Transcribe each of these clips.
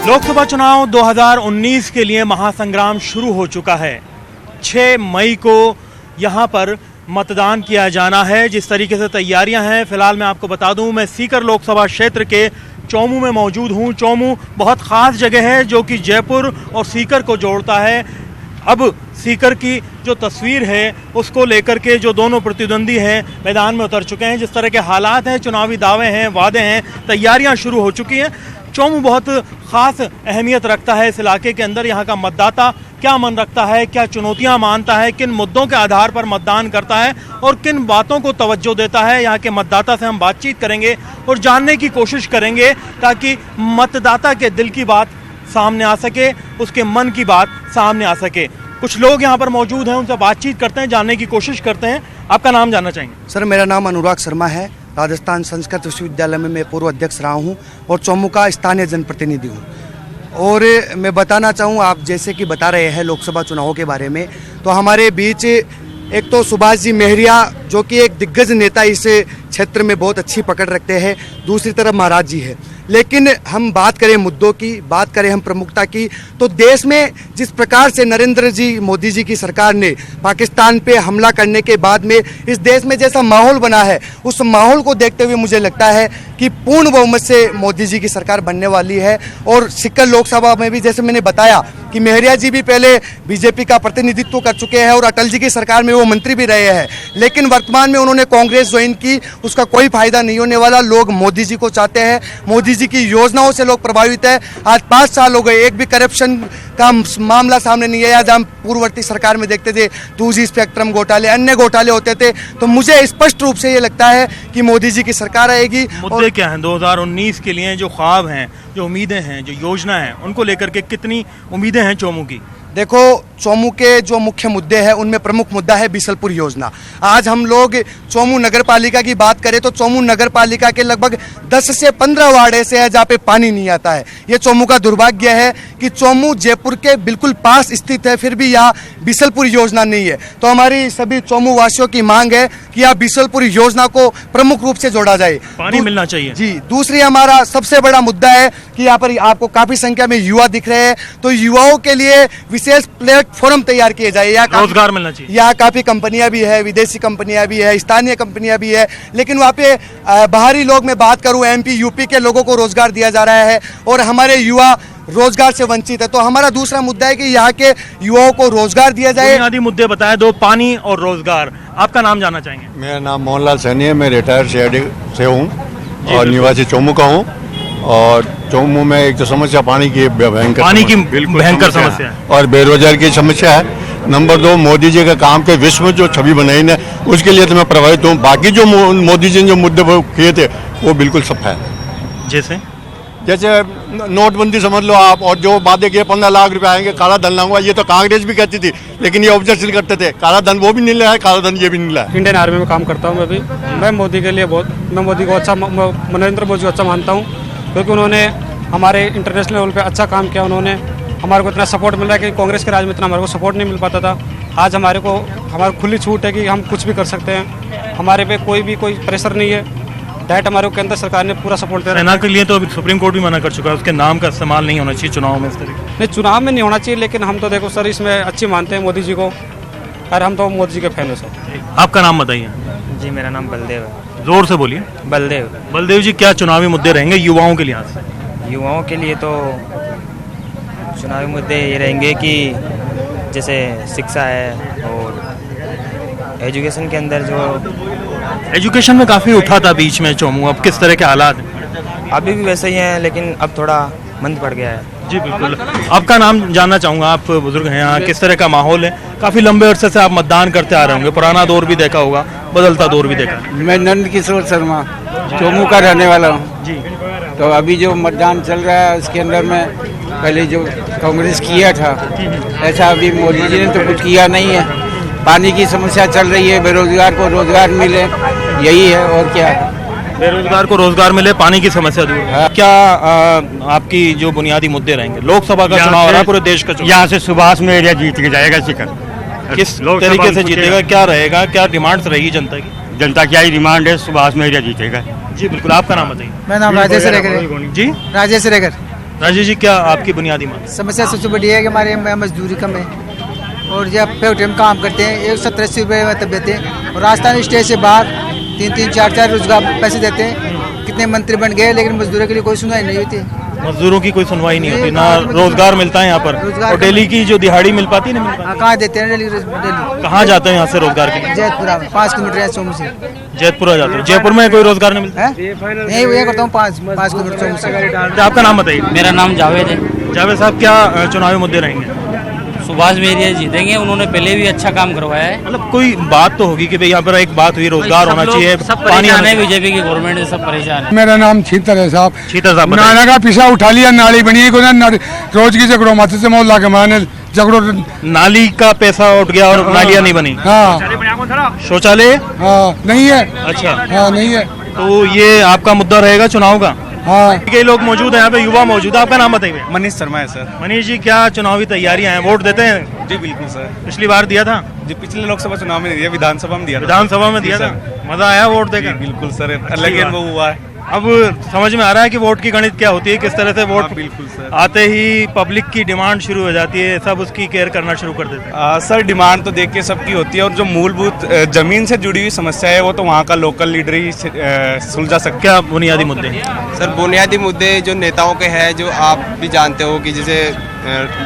लोकसभा चुनाव 2019 के लिए महासंग्राम शुरू हो चुका है। 6 मई को यहाँ पर मतदान किया जाना है। जिस तरीके से तैयारियां हैं, फिलहाल मैं आपको बता दूं, मैं सीकर लोकसभा क्षेत्र के चौमू में मौजूद हूं। चौमू बहुत ख़ास जगह है जो कि जयपुर और सीकर को जोड़ता है। अब सीकर की जो तस्वीर है उसको लेकर के जो दोनों प्रतिद्वंदी हैं मैदान में उतर चुके हैं। जिस तरह के हालात हैं, चुनावी दावे हैं, वादे हैं, तैयारियां शुरू हो चुकी हैं। चौमू बहुत ख़ास अहमियत रखता है इस इलाके के अंदर। यहाँ का मतदाता क्या मन रखता है, क्या चुनौतियां मानता है, किन मुद्दों के आधार पर मतदान करता है और किन बातों को तवज्जो देता है, यहाँ के मतदाता से हम बातचीत करेंगे और जानने की कोशिश करेंगे ताकि मतदाता के दिल की बात सामने आ सके, उसके मन की बात सामने आ सके। कुछ लोग यहाँ पर मौजूद हैं, उनसे बातचीत करते हैं, जानने की कोशिश करते हैं। आपका नाम जानना चाहेंगे? सर, मेरा नाम अनुराग शर्मा है। राजस्थान संस्कृत विश्वविद्यालय में मैं पूर्व अध्यक्ष रहा हूँ और चौमू का स्थानीय जनप्रतिनिधि हूँ। और मैं बताना चाहूँ, आप जैसे कि बता रहे हैं लोकसभा चुनावों के बारे में, तो हमारे बीच एक तो सुभाष जी मेहरिया जो कि एक दिग्गज नेता इस क्षेत्र में बहुत अच्छी पकड़ रखते हैं, दूसरी तरफ महाराज जी है। लेकिन हम बात करें मुद्दों की, बात करें हम प्रमुखता की, तो देश में जिस प्रकार से नरेंद्र जी मोदी जी की सरकार ने पाकिस्तान पे हमला करने के बाद में इस देश में जैसा माहौल बना है, उस माहौल को देखते हुए मुझे लगता है कि पूर्ण बहुमत से मोदी जी की सरकार बनने वाली है। और सीकर लोकसभा में भी जैसे मैंने बताया कि मेहरिया जी भी पहले बीजेपी का प्रतिनिधित्व कर चुके हैं और अटल जी की सरकार में वो मंत्री भी रहे हैं, लेकिन वर्तमान में उन्होंने कांग्रेस ज्वाइन की। उसका कोई फायदा नहीं होने वाला। लोग मोदी जी को चाहते हैं, मोदी जी की योजनाओं से लोग प्रभावित है। आज 5 साल हो गए, एक भी करप्शन का मामला सामने नहीं आया। जहाँ पूर्ववर्ती सरकार में देखते थे 2G स्पेक्ट्रम घोटाले, अन्य घोटाले होते थे। तो मुझे स्पष्ट रूप से ये लगता है कि मोदी जी की सरकार आएगी। मुद्दे क्या हैं 2019 के लिए? जो ख्वाब हैं, जो उम्मीदें हैं, जो योजना है, उनको लेकर के कितनी उम्मीदें हैं चौमू की? देखो, चौमू के जो मुख्य मुद्दे हैं उनमें प्रमुख मुद्दा है बिसलपुर योजना। आज हम लोग चौमू नगर पालिका की बात करें तो चौमू नगर पालिका के लगभग 10 से 15 वार्ड ऐसे हैं जहाँ पे पानी नहीं आता है। ये चौमू का दुर्भाग्य है कि चौमू जयपुर के बिल्कुल पास स्थित है, फिर भी यहाँ बिसलपुर योजना नहीं है। तो हमारी सभी चौमू वासियों की मांग है कि यहाँ बिसलपुर योजना को प्रमुख रूप से जोड़ा जाए, पानी मिलना चाहिए। जी, दूसरी हमारा सबसे बड़ा मुद्दा है कि यहाँ पर आपको काफी संख्या में युवा दिख रहे हैं, तो युवाओं के लिए विशेष प्लेटफॉर्म तैयार किए जाए। यहाँ रोजगार मिलना चाहिए। यहाँ काफी कंपनियां भी है, विदेशी कंपनियां भी है, स्थानीय कंपनियां भी है, लेकिन वहाँ पे बाहरी लोग, मैं बात करूँ MP UP के लोगों को रोजगार दिया जा रहा है और हमारे युवा रोजगार से वंचित है। तो हमारा दूसरा मुद्दा है कि यहाँ के युवाओं को रोजगार दिया जाए। बुनियादी मुद्दे बताए दो, पानी और रोजगार। आपका नाम जानना चाहेंगे? मेरा नाम मोहनलाल सैनी है। मैं रिटायर्ड CID से हूँ और निवासी चौमू का हूँ। और चौमू में एक तो समस्या पानी की भयंकर, पानी की भयंकर समस्या है और बेरोजगारी की समस्या है। नंबर 2, मोदी जी के काम के विश्व में जो छवि बनाई ने, उसके लिए तो मैं प्रभावित हूँ। बाकी जो मोदी जी ने जो मुद्दे किए थे वो बिल्कुल सफा है। जैसे नोटबंदी समझ लो आप, और जो वादे किए 15 लाख रुपए आएंगे, काला धन लाऊंगा, ये तो कांग्रेस भी कहती थी, लेकिन ये ऑब्जेक्शन करते थे। काला धन वो भी नहीं लाया, काला धन ये भी नहीं लाया। इंडियन आर्मी में काम करता हूँ मैं भी। मैं मोदी के लिए मैं मोदी को अच्छा, नरेंद्र मोदी को अच्छा मानता हूँ, क्योंकि उन्होंने हमारे इंटरनेशनल लेवल पे अच्छा काम किया। उन्होंने हमारे को इतना सपोर्ट मिल रहा है कि कांग्रेस के राज में इतना हमारे को सपोर्ट नहीं मिल पाता था। आज हमारी खुली छूट है कि हम कुछ भी कर सकते हैं। हमारे पे कोई प्रेशर नहीं है। डायरेक्ट हमारे को केंद्र सरकार ने पूरा सपोर्ट दिया। सेना के लिए तो अभी सुप्रीम कोर्ट भी मना कर चुका है, उसके नाम का इस्तेमाल नहीं होना चाहिए चुनाव में। इस तरीके नहीं, चुनाव में नहीं होना चाहिए, लेकिन हम तो देखो सर, इसमें अच्छी मानते हैं मोदी जी को और हम तो मोदी जी के फैन हैं सर। आपका नाम बताइए? जी, मेरा नाम बलदेव है। जोर से बोलिए। बलदेव जी, क्या चुनावी मुद्दे रहेंगे युवाओं के लिहाज से? युवाओं के लिए तो चुनावी मुद्दे ये रहेंगे कि जैसे शिक्षा है और एजुकेशन के अंदर जो एजुकेशन में काफ़ी उठा था बीच में चौमू, अब किस तरह के हालात हैं? अभी भी वैसे ही हैं, लेकिन अब थोड़ा मंद पड़ गया है। जी बिल्कुल। आपका नाम जानना चाहूँगा, आप बुजुर्ग हैं यहाँ, किस तरह का माहौल है? काफ़ी लंबे अरसे से आप मतदान करते आ रहे होंगे, पुराना दौर भी देखा होगा, बदलता दौर भी देखा। मैं नंद किशोर शर्मा चौमू का रहने वाला हूँ जी। तो अभी जो मतदान चल रहा है उसके अंदर में पहले जो कांग्रेस किया था, ऐसा अभी मोदी जी ने तो कुछ किया नहीं है। पानी की समस्या चल रही है, बेरोजगार को रोजगार मिले, यही है और क्या। बेरोजगार को रोजगार मिले, पानी की समस्या दूर। क्या आपकी जो बुनियादी मुद्दे रहेंगे? लोकसभा का चुनाव हो रहा है, पूरे देश का चुनाव। यहाँ से सुभाष मेहरिया जीत के जाएगा सीकर। किस तरीके से जीतेगा, क्या रहेगा, क्या डिमांड्स रहेगी जनता की? जनता की आई डिमांड है, सुभाष मेहरिया जीतेगा। जी बिल्कुल। आपका नाम बताइए? मेरा नाम राजेश रेगर है जी। राजेश जी, क्या आपकी बुनियादी मांग? समस्या सबसे बड़ी है कि हमारे यहाँ मजदूरी कम है और जब फैक्ट्री में काम करते हैं 170-80 रुपये में तब देते हैं और राजस्थान स्टेट से बाहर 3-3, 4-4 रोजगार पैसे देते हैं। कितने मंत्री बन गए लेकिन मजदूरों के लिए कोई सुनवाई नहीं होती। मजदूरों की कोई सुनवाई नहीं होती, ना रोजगार मिलता है यहाँ पर। और डेली की जो दिहाड़ी मिल पाती है, नहीं मिल पाती। कहाँ देते हैं डेली? कहाँ जाते हैं यहाँ से रोजगार के लिए? जैतपुरा में 5 किलोमीटर है सोमू से। जैतपुरा जाते हैं। जयपुर में कोई रोजगार नहीं मिलता? नहीं, वो करता हूँ 5 किलोमीटर सोमू से। आपका नाम बताइए। मेरा नाम जावेद है। जावेद साहब, क्या चुनावी मुद्दे रहेंगे? सुभाष मेरिया जीतेंगे, उन्होंने पहले भी अच्छा काम करवाया है। मतलब कोई बात तो होगी कि भाई यहाँ पर एक बात हुई, रोजगार होना चाहिए, सब परेशान है, बीजेपी की गवर्नमेंट से सब परेशान है। मेरा नाम छीतर है साहब। छीतर साहब, नाना का पीछा उठा लिया, नाली बनी को रोज की झगड़ों माथे से मोहल्ला के माने झगड़ों। नाली का पैसा उठ गया और नालियाँ नहीं बनी। हाँ, शौचालय नहीं है। अच्छा, हाँ, नहीं है। तो ये आपका मुद्दा रहेगा चुनाव का? हाँ, कई लोग मौजूद हैं यहाँ पे, युवा मौजूद है। आपका नाम बताइए। मनीष शर्मा है सर। मनीष जी, क्या चुनावी तैयारियां हैं? वोट देते हैं? जी बिल्कुल सर। पिछली बार दिया था? जी पिछले लोकसभा चुनाव में नहीं दिया, विधानसभा में दिया था। विधानसभा में दिया था? मजा आया वोट देकर? बिल्कुल सर, अलग ही अनुभव हुआ है। अब समझ में आ रहा है कि वोट की गणित क्या होती है, किस तरह से वोट बिल्कुल सर। आते ही पब्लिक की डिमांड शुरू हो जाती है, सब उसकी केयर करना शुरू कर देते हैं। सर डिमांड तो देख के सबकी होती है और जो मूलभूत जमीन से जुड़ी हुई समस्या है वो तो वहाँ का लोकल लीडर ही सुलझा सकते। क्या बुनियादी मुद्दे हैं? सर बुनियादी मुद्दे जो नेताओं के हैं, जो आप भी जानते हो कि जैसे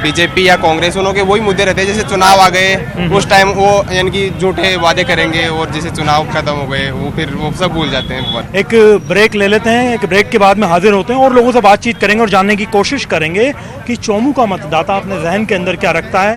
बीजेपी या कांग्रेस, उन्हों के वही मुद्दे रहते हैं। जैसे चुनाव आ गए उस टाइम वो यानी कि झूठे वादे करेंगे और जैसे चुनाव खत्म हो गए वो फिर वो सब भूल जाते हैं। एक ब्रेक ले लेते हैं, एक ब्रेक के बाद में हाजिर होते हैं और लोगों से बातचीत करेंगे और जानने की कोशिश करेंगे कि चोमू का मतदाता अपने जहन के अंदर क्या रखता है।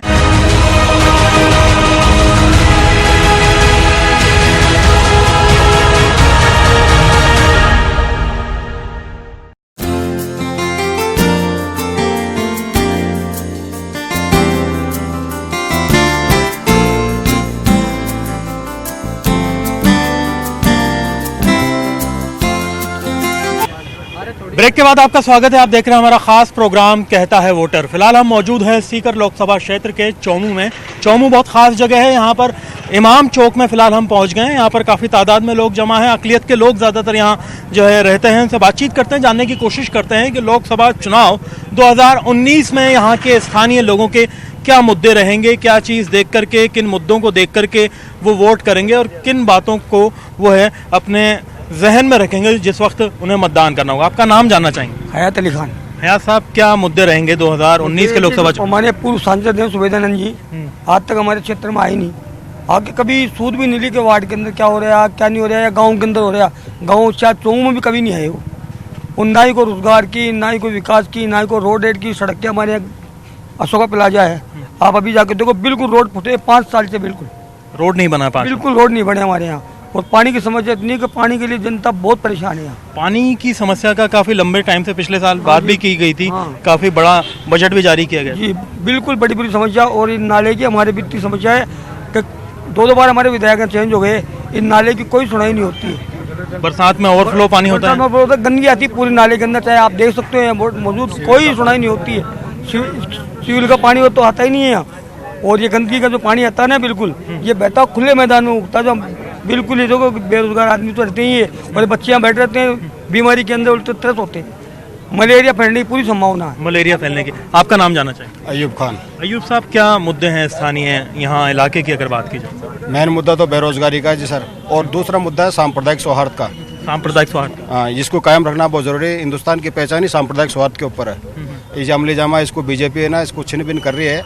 ब्रेक के बाद आपका स्वागत है। आप देख रहे हैं हमारा खास प्रोग्राम कहता है वोटर। फिलहाल हम मौजूद हैं सीकर लोकसभा क्षेत्र के चोमू में। चोमू बहुत खास जगह है। यहाँ पर इमाम चौक में फिलहाल हम पहुँच गए हैं। यहाँ पर काफ़ी तादाद में लोग जमा हैं। अकलियत के लोग ज़्यादातर यहाँ जो है रहते हैं। उनसे बातचीत करते हैं, जानने की कोशिश करते हैं कि लोकसभा चुनाव 2019 में यहाँ के स्थानीय लोगों के क्या मुद्दे रहेंगे, क्या चीज़ देख करके, किन मुद्दों को देख करके वो वोट करेंगे और किन बातों को वो है अपने जहन में रखेंगे जिस वक्त उन्हें मतदान करना होगा। आपका नाम जानना चाहेंगे? हयात अली खान। हयात साहब, क्या मुद्दे रहेंगे 2019 के लोकसभा चुनाव? हमारे पूर्व सांसद हैं सुबेदानंद जी, आज तक हमारे क्षेत्र में आई नहीं, आगे कभी सूद भी नहीं ली कि वार्ड के अंदर क्या हो रहा है, क्या नहीं हो रहा है, या गाँव के अंदर हो रहा है। गाँव चाहे चोमू में भी कभी नहीं आए वो। ना ही को रोजगार की, ना ही कोई विकास की, ना ही को रोड रेड की। सड़कें हमारे यहाँ अशोका प्लाजा है, आप अभी जाकर देखो, बिल्कुल रोड फुटे 5 साल से, बिल्कुल रोड नहीं बना पाया। बिल्कुल रोड नहीं बने हमारे यहाँ। और पानी की समस्या इतनी कि पानी के लिए जनता बहुत परेशान है यहाँ। पानी की समस्या का काफी लंबे टाइम से पिछले साल बात भी की गई थी। काफी बड़ा बजट भी जारी किया गया। जी बिल्कुल, बड़ी बड़ी समस्या। और इन नाले की हमारे वित्तीय समस्या है कि 2 बार हमारे विधायक चेंज हो गए, इन नाले की कोई सुनाई नहीं होती है। बरसात में ओवरफ्लो पानी होता है, गंदगी आती है पूरी नाले के अंदर, चाहे आप देख सकते हो मौजूद, कोई सुनाई नहीं होती है। सिविल का पानी वो तो आता ही नहीं है यहाँ। और ये गंदगी का जो पानी आता है ना, बिल्कुल ये बहता खुले मैदान में उगता, जो बिल्कुल ये जो बेरोजगार आदमी तो रहते ही है और बच्चे यहाँ बैठ रहते हैं, बीमारी के अंदर उल्टे त्रस्त होते हैं, मलेरिया फैलने की पूरी संभावना है। मलेरिया फैलने की। आपका नाम जानना चाहिए? अयूब खान। अयूब साहब, क्या मुद्दे हैं स्थानीय यहाँ इलाके की अगर बात की जाए? मेन मुद्दा तो बेरोजगारी का है जी सर, और दूसरा मुद्दा है सांप्रदायिक सौहार्द का। सांप्रदायिक सौहार्द? हाँ, इसको कायम रखना बहुत जरूरी है। हिंदुस्तान की पहचान ही सांप्रदायिक सौहार्द के ऊपर है। ये अमली जामा इसको बीजेपी है ना, इसको छिन भिन कर रही है,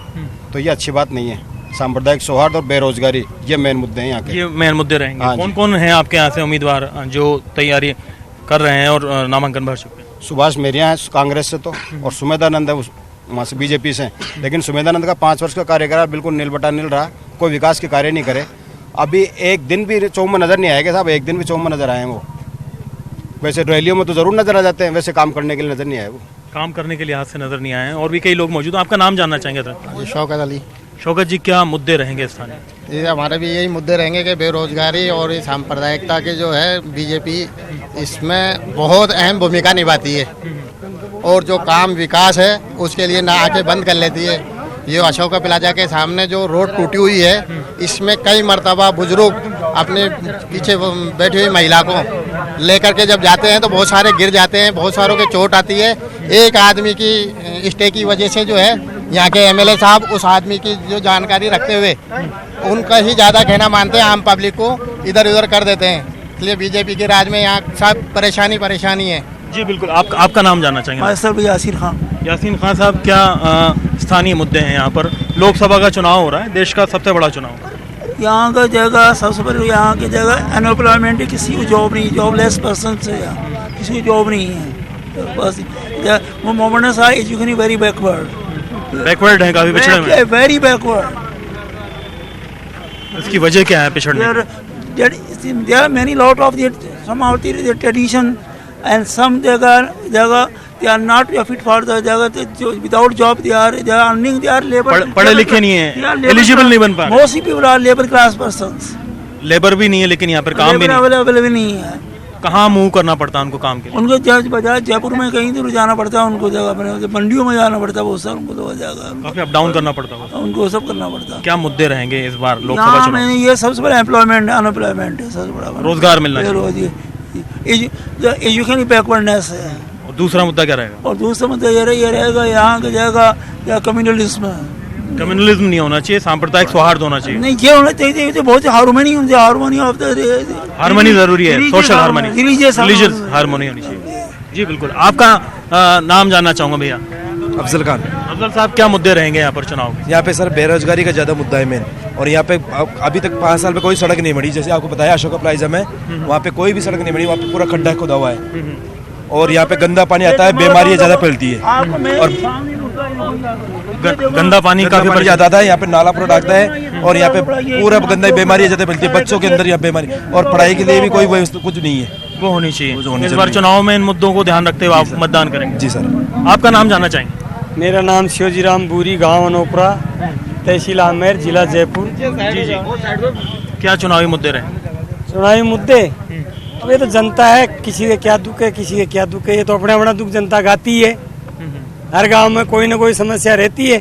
तो ये अच्छी बात नहीं है। सांप्रदायिक सौहार्द और बेरोजगारी, ये मेन मुद्दे हैं यहाँ के। ये मेन मुद्दे रहेंगे। हाँ, कौन कौन हैं आपके यहाँ से उम्मीदवार जो तैयारी कर रहे हैं और नामांकन भर चुके हैं? सुभाष मेरिया है कांग्रेस से तो, और सुमेधानंद है वहाँ से बीजेपी से। लेकिन सुमेधानंद का 5 वर्ष का कार्यकाल बिल्कुल नील बटा नील रहा, कोई विकास के कार्य नहीं करे। अभी एक दिन भी चौम नजर नहीं आएगा साहब, एक दिन भी चौम नजर आए वो। वैसे रैलियों में तो जरूर नजर आ जाते हैं, वैसे काम करने के लिए नजर नहीं आए वो। काम करने के लिहाज से नजर नहीं आए हैं। और भी कई लोग मौजूद हैं। आपका नाम जानना चाहेंगे सर? शौकत अली। शौकत जी, क्या मुद्दे रहेंगे स्थानीय? ये हमारे भी यही मुद्दे रहेंगे कि बेरोजगारी और ये सांप्रदायिकता के जो है बीजेपी इसमें बहुत अहम भूमिका निभाती है, और जो काम विकास है उसके लिए ना आके बंद कर लेती है। ये अशोका प्लाजा के सामने जो रोड टूटी हुई है, इसमें कई मरतबा बुजुर्ग अपने पीछे बैठी हुई महिला को लेकर के जब जाते हैं तो बहुत सारे गिर जाते हैं, बहुत सारों के चोट आती है। एक आदमी की स्टे की वजह से जो है यहाँ के एमएलए साहब उस आदमी की जो जानकारी रखते हुए उनका ही ज़्यादा कहना मानते हैं, आम पब्लिक को इधर उधर कर देते हैं। इसलिए बीजेपी के राज में यहाँ सब परेशानी है। जी बिल्कुल, आपका नाम जानना चाहेंगे? सर यासीन खान। यासीन खान साहब, क्या स्थानीय मुद्दे हैं यहाँ पर? लोकसभा का चुनाव हो रहा है, देश का सबसे बड़ा चुनाव। यहाँ का जगह सबसे पहले यहाँ की जगह अनएम्प्लॉयमेंट है, किसी को जॉब नहीं, जॉबलेस पर्सन से यहाँ किसी को जॉब नहीं है। बस वो मोहम्मद साहब एजुकेशन वेरी बैकवर्ड है, काफी पिछड़े में, वेरी बैकवर्ड। इसकी वजह क्या है पिछड़ने? There are many lot of some of the tradition and some जगह they are not fit for the जगह, without job they are earning, they are labor, पढ़े लिखे नहीं है, एलिजिबल नहीं बन पा रहे। Most people are labor class persons। Labour भी नहीं है, लेकिन यहाँ पर काम भी नहीं, अवेलेबल भी नहीं है। कहाँ मूव करना पड़ता है उनको काम के लिए? उनको बजाय जयपुर में कहीं दूर जाना पड़ता है, उनको जगह मंडियों में जाना पड़ता है, बहुत सारा उनको तो जगह काफी अप डाउन करना पड़ता है, उनको सब करना पड़ता है। क्या मुद्दे रहेंगे इस बार लोकसभा चुनाव में? ये सबसे बड़ा अनएम्प्लॉयमेंट है, सबसे बड़ा रोजगार मिलना चाहिए, एजुकेशन बैकवर्डनेस है। और दूसरा मुद्दा क्या रहेगा? और दूसरा मुद्दा ये रहेगा यहाँ की जगह कम्युनलिज्म। कम्युनलिज्म नहीं होना चाहिए, सांप्रदायिक सौहार्द होना चाहिए। नहीं, ये होना चाहिए, तो बहुत हार्मनी ऑफ द हार्मनी जरूरी है, सोशल हार्मनी, रिलीजियस हार्मनी होनी चाहिए। जी बिल्कुल, आपका नाम जानना चाहूंगा भैया। अफजल खान। अफजल साहब, क्या मुद्दे रहेंगे यहाँ पर चुनाव में? यहाँ पे सर बेरोजगारी का ज़्यादा मुद्दा है मेन, और यहाँ पे अभी तक 5 साल में कोई सड़क नहीं बनी। जैसे आपको बताया अशोका प्लाजा में, वहाँ पे कोई भी सड़क नहीं बनी, वहाँ पे पूरा खड्डा खुदा हुआ है, और यहाँ पे गंदा पानी आता है, बीमारियाँ ज़्यादा फैलती है, और गंदा पानी काफी बढ़ जाता है। यहाँ पे नाला पूरा डालता है, और यहाँ पे पूरा गंदा बीमारियाँ ज़्यादा फैलती है, बच्चों के अंदर यहाँ बीमारी, और पढ़ाई के लिए भी कोई व्यवस्था कुछ नहीं है, वो होनी चाहिए। इस बार चुनाव में इन मुद्दों को ध्यान रखते हुए आप मतदान करेंगे? जी सर। आपका नाम जानना चाहेंगे? मेरा नाम शिवजीराम बूरी, गांव अनोपरा, तहसील आमेर, जिला जयपुर। जी जी, क्या चुनावी मुद्दे रहे? चुनावी मुद्दे तो ये तो जनता है, किसी के क्या दुख है, किसी के क्या दुख है, ये तो अपना अपना दुख जनता गाती है। हर गांव में कोई ना कोई समस्या रहती है,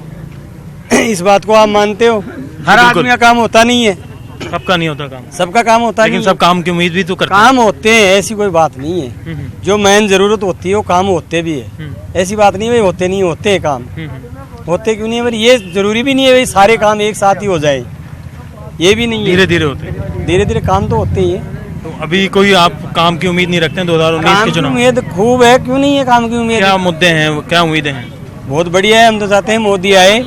इस बात को आप मानते हो। हर आदमी का काम होता नहीं है, सबका नहीं होता काम, सबका काम होता है, लेकिन सब काम की उम्मीद भी तो करते काम होते हैं, ऐसी कोई बात नहीं है। जो मेन जरूरत होती है वो काम होते भी है, ऐसी बात नहीं है होते नहीं होते हैं काम। होते क्यों नहीं है? ये जरूरी भी नहीं है भाई सारे काम एक साथ ही हो जाए, ये भी नहीं है, धीरे धीरे होते, धीरे धीरे काम तो होते ही है। तो अभी कोई आप काम की उम्मीद नहीं रखते हैं 2019 के चुनाव? उम्मीद खूब है, क्यों नहीं है काम की उम्मीद? क्या मुद्दे हैं, क्या उम्मीदें हैं? बहुत बढ़िया है, हम तो चाहते हैं मोदी आए।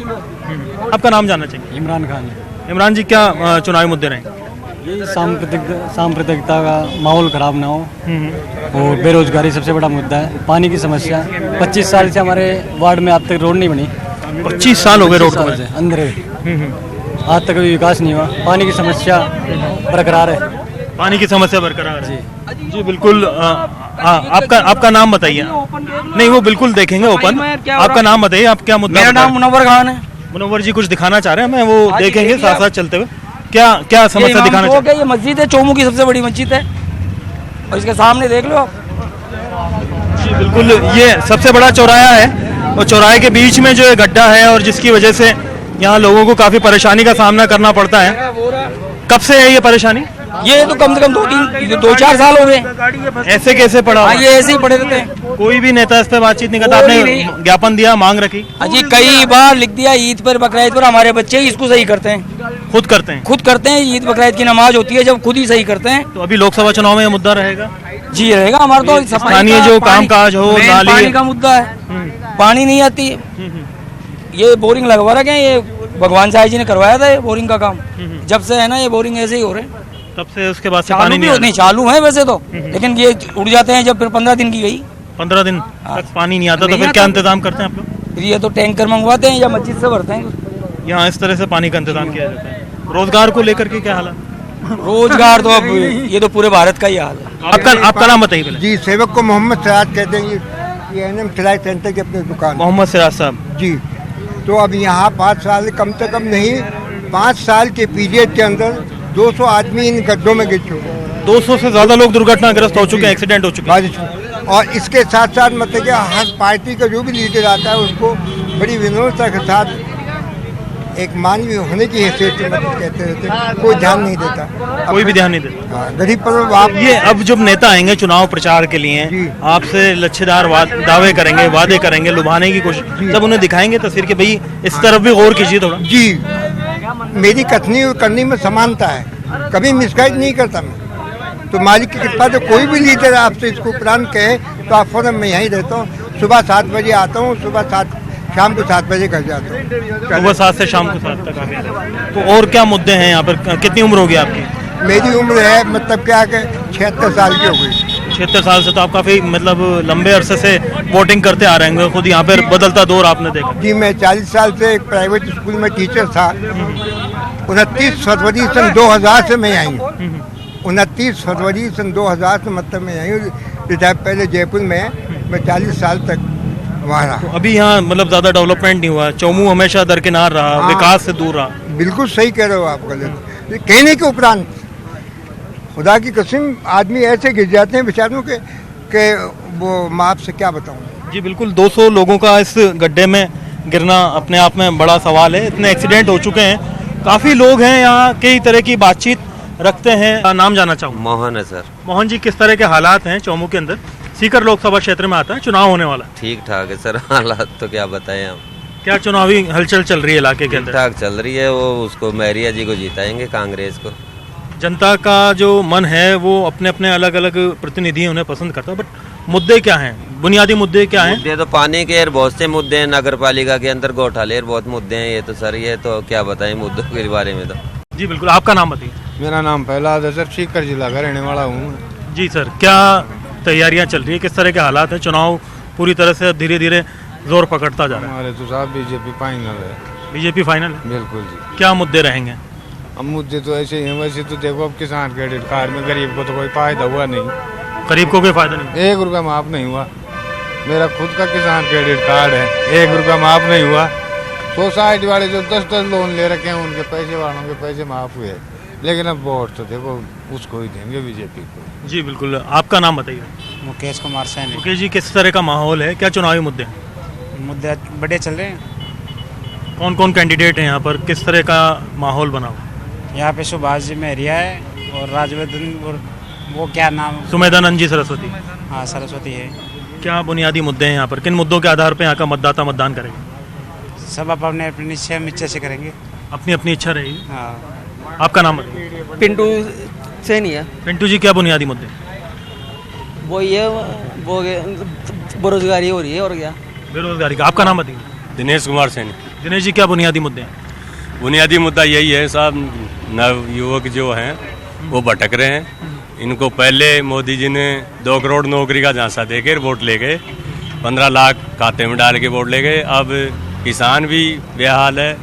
आपका नाम जानना चाहिए? इमरान खान। इमरान जी, क्या चुनावी मुद्दे रहेंगे? ये सांप्रदायिकता का माहौल खराब ना हो, और बेरोजगारी सबसे बड़ा मुद्दा है। पानी की समस्या, 25 साल से हमारे वार्ड में आज तक रोड नहीं बनी। 25 साल हो गए रोड को अंदर, आज तक कोई विकास नहीं हुआ। पानी की समस्या बरकरार है। पानी की समस्या बरकरार है जी बिल्कुल। आपका नाम बताइए। नहीं, वो बिल्कुल देखेंगे ओपन। आपका नाम बताइए, आप क्या मुद्दा? मेरा नाम मुनव्वर खान है। मुनव्वर जी कुछ दिखाना चाह रहे हैं, मैं वो देखेंगे साथ साथ चलते हुए। क्या समस्या दिखाना चाह रहे हैं? ये मस्जिद है, चौमू की सबसे बड़ी मस्जिद है, और इसके सामने देख लो आप। जी बिल्कुल, ये सबसे बड़ा चौराहा है, और चौराहे के बीच में जो है गड्ढा है, और जिसकी वजह से यहाँ लोगों को काफी परेशानी का सामना करना पड़ता है। कब से है ये परेशानी? ये तो कम से कम 2-4 साल हो गए। ऐसे कैसे पड़ा? ये ऐसे ही पड़े रहते हैं। कोई भी नेता इस पे बातचीत नहीं करता? आपने ज्ञापन दिया, मांग रखी? अजी कई बार लिख दिया। ईद पर, बकरा ईद पर हमारे बच्चे इसको सही करते हैं, खुद करते हैं। ईद बकरा ईद की नमाज होती है जब खुद ही सही करते हैं। तो अभी लोकसभा चुनाव में ये मुद्दा रहेगा? जी रहेगा। हमारा तो स्थानीय जो काम काज हो, नाली, पानी का मुद्दा है, पानी नहीं आती। ये बोरिंग लगवा रखे हैं, ये भगवान साहब जी ने करवाया था ये बोरिंग का काम। जब से है ना ये बोरिंग ऐसे ही हो रहे हैं, तब से उसके बाद से पानी नहीं चालू है वैसे तो, लेकिन ये उड़ जाते हैं जब फिर 15 दिन की गई, 15 दिन तक पानी नहीं आता। तो फिर क्या इंतजाम करते हैं आप लोग? फिर ये तो टैंकर मंगवाते हैं या मस्जिद से भरते हैं। यहाँ इस तरह से पानी का इंतजाम किया जाता है। रोजगार को लेकर के क्या हाल है? रोजगार तो अब ये तो पूरे भारत का ही हाल है। आपका नाम बताइए। जी, सेवक को मोहम्मद सिराज कहते हैं, ये एनएम सिलाई सेंटर की अपनी दुकान। मोहम्मद सिराज साहब जी। तो अब यहाँ 5 साल कम से कम नहीं, 5 साल के पीरियड के अंदर 200 आदमी इन गड्ढों में गिर चुके हैं। 200 से ज्यादा लोग दुर्घटनाग्रस्त हो चुके हैं, एक्सीडेंट हो चुके हैं। और इसके साथ साथ मतलब कि हर पार्टी का जो भी लीडर आता है उसको बड़ी विनम्रता के साथ एक मानवीय होने की हैसियत से मदद कहते रहते, कोई ध्यान नहीं देता, कोई भी ध्यान नहीं देता। हाँ, गरीब पर आप ये अब जब नेता आएंगे चुनाव प्रचार के लिए, आपसे लच्छेदार दावे करेंगे, वादे करेंगे, लुभाने की कोशिश, तब उन्हें दिखाएंगे तस्वीर कि भाई इस तरफ भी गौर कीजिए थोड़ा। जी, मेरी कथनी और करनी में समानता है, कभी मिसगाइड नहीं करता मैं। तो मालिक की कृपा से कोई भी लीडर आपसे इसको उपरांत कहे तो आप फौरन मैं यहीं रहता हूँ। सुबह 7 बजे आता हूँ, शाम को 7 बजे घर जाता हूँ। सुबह 7 से शाम को 7 तक आगे। तो और क्या मुद्दे हैं यहाँ पर? कितनी उम्र होगी आपकी? मेरी उम्र है मतलब क्या कि 76 साल की हो गई। 76 साल से तो आप काफ़ी मतलब लंबे अरसे से वोटिंग करते आ रहे हैं, खुद यहाँ पर बदलता दौर आपने देखा। जी, मैं 40 साल से एक प्राइवेट स्कूल में टीचर था। 29 फरवरी सन 2000 से मैं आई हूँ। 29 फरवरी सन 2000 से मतलब मैं आई हूँ। रिटायर पहले जयपुर में मैं 40 साल तक वहाँ रहा। तो अभी यहाँ मतलब ज़्यादा डेवलपमेंट नहीं हुआ, चौमू हमेशा दरकिनार रहा, विकास से दूर रहा। बिल्कुल सही कह रहे हो आप गलत। कहने के उपरांत खुदा की कसम आदमी ऐसे गिर जाते हैं बेचारों के वो मैं आपसे क्या बताऊँ। जी बिल्कुल, 200 लोगों का इस गड्ढे में गिरना अपने आप में बड़ा सवाल है। इतने एक्सीडेंट हो चुके हैं, काफ़ी लोग हैं यहाँ, कई तरह की बातचीत रखते हैं। नाम जानना चाहूँ। मोहन है सर। मोहन जी, किस तरह के हालात हैं चौमू के अंदर? सीकर लोकसभा क्षेत्र में आता है, चुनाव होने वाला। ठीक ठाक है सर, हालात तो क्या बताएं हम। क्या चुनावी हलचल चल रही है इलाके के अंदर? ठीक ठाक चल रही है। वो उसको मैरिया जी को जिताएंगे, कांग्रेस को। जनता का जो मन है वो अपने अपने अलग अलग प्रतिनिधि उन्हें पसंद करता है, बट मुद्दे क्या हैं, बुनियादी मुद्दे क्या हैं? मुद्दे तो पानी के बहुत से मुद्दे हैं, नगर पालिका के अंदर घोटाले बहुत मुद्दे हैं। ये तो सर, ये तो क्या बताएं मुद्दों के बारे में। तो जी बिल्कुल, आपका नाम बताइए। मेरा नाम प्रहलाद है सर, सीकर जिला का रहने वाला हूँ। जी सर, क्या तैयारियां चल रही है, किस तरह के हालात हैं? चुनाव पूरी तरह से धीरे धीरे जोर पकड़ता जा रहा है। हमारे तो साहब बीजेपी फाइनल है। बीजेपी फाइनल है? बिल्कुल जी। क्या मुद्दे रहेंगे? अब मुद्दे तो ऐसे ही हैं। वैसे तो देखो, अब किसान क्रेडिट कार्ड में गरीब को तो कोई फायदा हुआ नहीं। गरीब को कोई फायदा नहीं? 1 रुपया माफ नहीं हुआ। मेरा खुद का किसान क्रेडिट कार्ड है, 1 रुपया माफ नहीं हुआ। सोसाइटी वाले जो 10-10 लोन ले रखे हैं, उनके पैसे वालों के पैसे माफ हुए, लेकिन अब वोट तो देखो उसको ही देंगे, बीजेपी को। जी बिल्कुल, आपका नाम बताइए। मुकेश कुमार सैनी। मुकेश जी, किस तरह का माहौल है, क्या चुनावी मुद्दे हैं? मुद्दे बड़े चल रहे हैं। कौन कौन कैंडिडेट हैं यहाँ पर, किस तरह का माहौल बना हुआ? यहाँ पे सुभाष जी मेहरिया है और राजवर्धन और वो क्या नाम, सुमेधानंद जी सरस्वती। हाँ, सरस्वती है। क्या बुनियादी मुद्दे हैं यहाँ पर, किन मुद्दों के आधार पर यहाँ का मतदाता मतदान करेगा? सब अपने अपनी इच्छा से करेंगे, अपनी अपनी इच्छा रहेगी। हाँ। आपका नाम बताइए। पिंटू सैनी है। पिंटू जी, क्या बुनियादी मुद्दे? वो ये वो बेरोजगारी हो रही है और क्या, बेरोजगारी का। आपका नाम बताइए। दिनेश कुमार सैनी। दिनेश जी, क्या बुनियादी मुद्दे हैं? बुनियादी मुद्दा यही है साहब, नव युवक जो हैं वो भटक रहे हैं। इनको पहले मोदी जी ने 2 करोड़ नौकरी का झांसा देके वोट ले गए, 15 लाख खाते में डाल के वोट ले गए। अब किसान भी बेहाल है,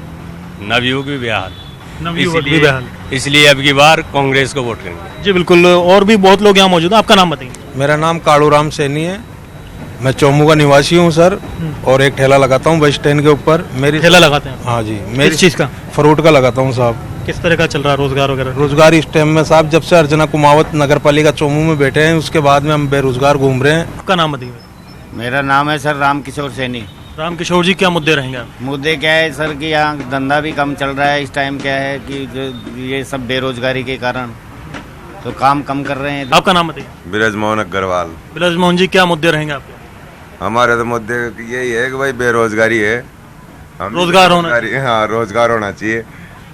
नवयुवक भी बेहाल, इसलिए अब की बार कांग्रेस को वोट करेंगे। जी बिल्कुल, और भी बहुत लोग यहाँ मौजूद हैं। आपका नाम बताइए। मेरा नाम कालूराम सैनी है, मैं चौमू का निवासी हूँ सर, और एक ठेला लगाता हूँ बस स्टैंड के ऊपर। मेरी ठेला लगाते हैं? हाँ जी। मेरी चीज़ का? फ्रूट का लगाता हूँ साहब। किस तरह का चल रहा है रोजगार वगैरह? रोजगार इस टाइम में साहब, जब से अर्चना कुमावत नगर पालिका चौमू में बैठे हैं, उसके बाद में हम बेरोजगार घूम रहे हैं। आपका नाम बताइए। मेरा नाम है सर राम किशोर सैनी। राम किशोर जी, क्या मुद्दे रहेंगे? मुद्दे क्या है सर कि यहाँ धंधा भी कम चल रहा है इस टाइम। क्या है कि जो ये सब बेरोजगारी के कारण तो काम कम कर रहे हैं। आपका नाम बताइए। ब्रजमोहन अग्रवाल। ब्रजमोहन जी, क्या मुद्दे रहेंगे आपके? हमारे तो मुद्दे यही है कि भाई बेरोजगारी है, रोजगार होना चाहिए। हाँ, रोजगार होना चाहिए।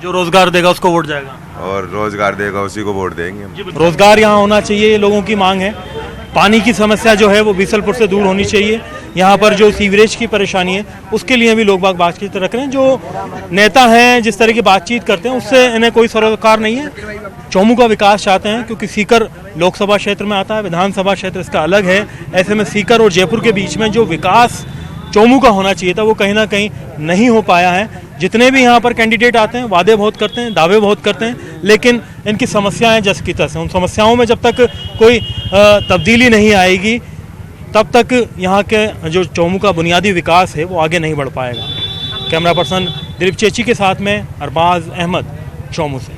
जो रोजगार देगा उसको वोट जाएगा, और रोजगार देगा उसी को वोट देंगे। रोजगार यहाँ होना चाहिए, लोगों की मांग है। पानी की समस्या जो है वो बीसलपुर से दूर होनी चाहिए। यहाँ पर जो सीवरेज की परेशानी है उसके लिए भी लोग बातचीत रख रहे हैं। जो नेता हैं जिस तरह की बातचीत करते हैं उससे इन्हें कोई सरोकार नहीं है। चौमू का विकास चाहते हैं, क्योंकि सीकर लोकसभा क्षेत्र में आता है, विधानसभा क्षेत्र इसका अलग है। ऐसे में सीकर और जयपुर के बीच में जो विकास चौमू का होना चाहिए था वो कहीं ना कहीं नहीं हो पाया है। जितने भी यहाँ पर कैंडिडेट आते हैं वादे बहुत करते हैं, दावे बहुत करते हैं, लेकिन इनकी समस्याएं जस की तस हैं। उन समस्याओं में जब तक कोई तब्दीली नहीं आएगी तब तक यहाँ के जो चौमू का बुनियादी विकास है वो आगे नहीं बढ़ पाएगा। कैमरा पर्सन दिलीप चेची के साथ में अरबाज अहमद, चौमू से।